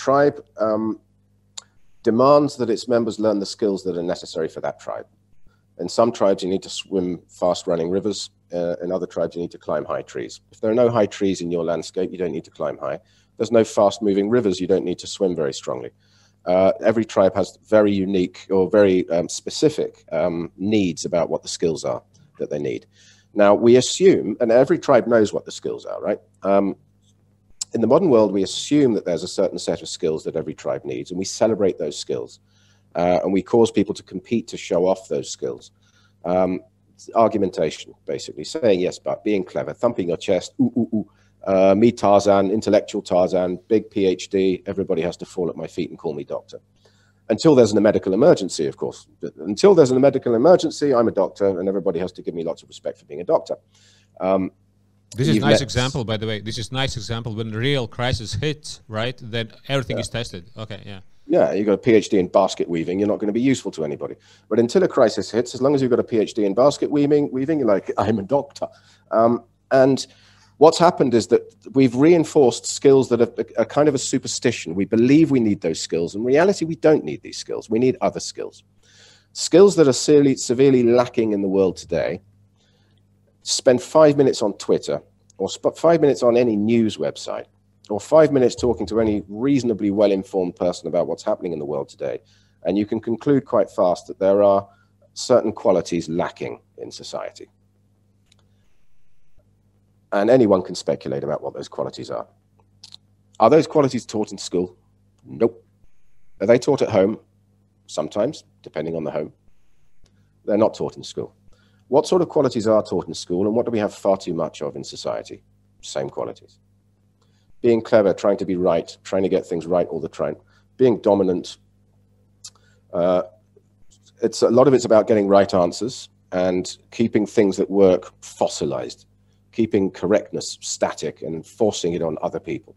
tribe demands that its members learn the skills that are necessary for that tribe. In some tribes, you need to swim fast-running rivers. In other tribes, you need to climb high trees. If there are no high trees in your landscape, you don't need to climb high. There's no fast-moving rivers, you don't need to swim very strongly. Every tribe has very unique or very specific needs about what the skills are that they need. Now, we assume, and every tribe knows what the skills are, right? In the modern world, we assume that there's a certain set of skills that every tribe needs, and we celebrate those skills. And we cause people to compete to show off those skills. Argumentation, basically, saying yes, but being clever, thumping your chest, ooh, ooh, ooh. Me Tarzan, intellectual Tarzan, big PhD, everybody has to fall at my feet and call me doctor. Until there's a medical emergency, of course. Until there's a medical emergency, I'm a doctor, and everybody has to give me lots of respect for being a doctor. This is a nice example, by the way. This is a nice example. When the real crisis hits, right, then everything is tested. Okay, yeah. Yeah, you've got a PhD in basket weaving, you're not going to be useful to anybody. But until a crisis hits, as long as you've got a PhD in basket weaving, you're like, I'm a doctor. And what's happened is that we've reinforced skills that are kind of a superstition. We believe we need those skills. In reality, we don't need these skills. We need other skills. Skills that are severely lacking in the world today. Spend 5 minutes on Twitter, or 5 minutes on any news website, or 5 minutes talking to any reasonably well-informed person about what's happening in the world today, and you can conclude quite fast that there are certain qualities lacking in society. And anyone can speculate about what those qualities are. Are those qualities taught in school? Nope. Are they taught at home? Sometimes, depending on the home. They're not taught in school. What sort of qualities are taught in school, and what do we have far too much of in society? Same qualities. Being clever, trying to be right, trying to get things right all the time. Being dominant. A lot of it's about getting right answers and keeping things that work fossilized, keeping correctness static and forcing it on other people.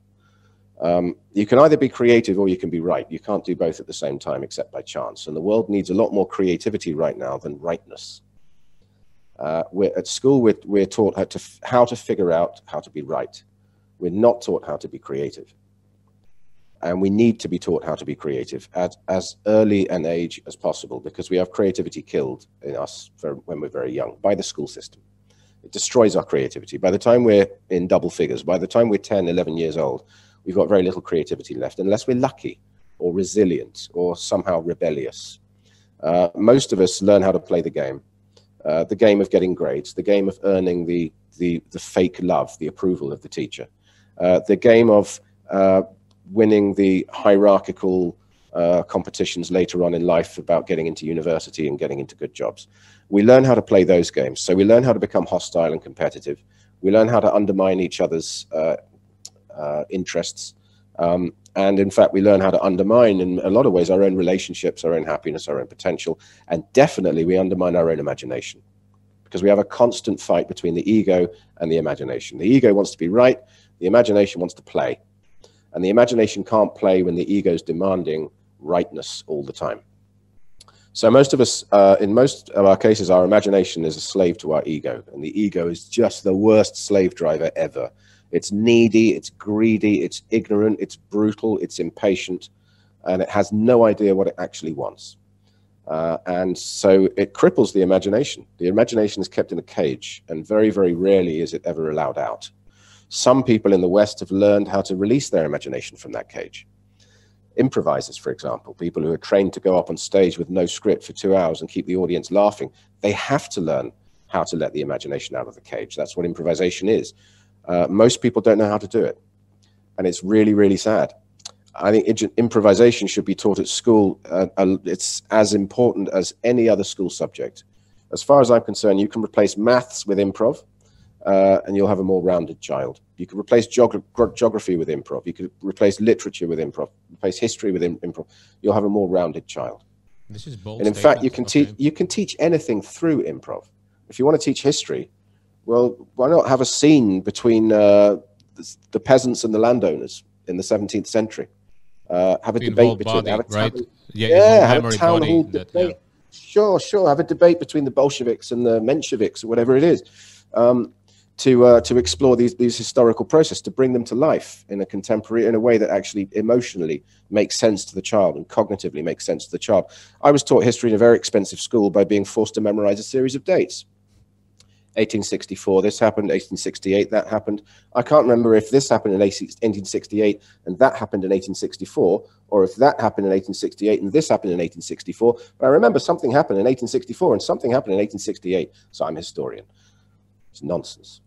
You can either be creative or you can be right. You can't do both at the same time except by chance. And the world needs a lot more creativity right now than rightness. At school, we're taught how to figure out how to be right. We're not taught how to be creative. And we need to be taught how to be creative at as early an age as possible, because we have creativity killed in us when we're very young by the school system. It destroys our creativity. By the time we're in double figures, by the time we're 10, 11 years old, we've got very little creativity left, unless we're lucky or resilient or somehow rebellious. Most of us learn how to play the game of getting grades, the game of earning the fake love, the approval of the teacher, the game of winning the hierarchical competitions later on in life about getting into university and getting into good jobs. We learn how to play those games. So we learn how to become hostile and competitive. We learn how to undermine each other's interests. And in fact, we learn how to undermine, in a lot of ways, our own relationships, our own happiness, our own potential. And definitely we undermine our own imagination, because we have a constant fight between the ego and the imagination. The ego wants to be right. The imagination wants to play. And the imagination can't play when the ego is demanding rightness all the time. So most of us, in most of our cases, our imagination is a slave to our ego. And the ego is just the worst slave driver ever. It's needy, it's greedy, it's ignorant, it's brutal, it's impatient, and it has no idea what it actually wants. And so it cripples the imagination. The imagination is kept in a cage, and very, very rarely is it ever allowed out. Some people in the West have learned how to release their imagination from that cage. Improvisers, for example, people who are trained to go up on stage with no script for 2 hours and keep the audience laughing, they have to learn how to let the imagination out of the cage. That's what improvisation is. Most people don't know how to do it, and it's really, really sad. I think improvisation should be taught at school. It's as important as any other school subject. As far as I'm concerned, you can replace maths with improv, and you'll have a more rounded child. You could replace geography with improv. You could replace literature with improv, replace history with improv. You'll have a more rounded child. This is bold. And in fact, you can teach anything through improv. If you want to teach history, well, why not have a scene between the peasants and the landowners in the 17th century? Have a debate between them. Have a town hall debate. Sure. Have a debate between the Bolsheviks and the Mensheviks or whatever it is. to explore these historical processes, to bring them to life in a way that actually emotionally makes sense to the child and cognitively makes sense to the child. I was taught history in a very expensive school by being forced to memorize a series of dates. 1864, this happened. 1868, that happened. I can't remember if this happened in 1868 and that happened in 1864, or if that happened in 1868 and this happened in 1864. But I remember something happened in 1864 and something happened in 1868. So I'm a historian. It's nonsense.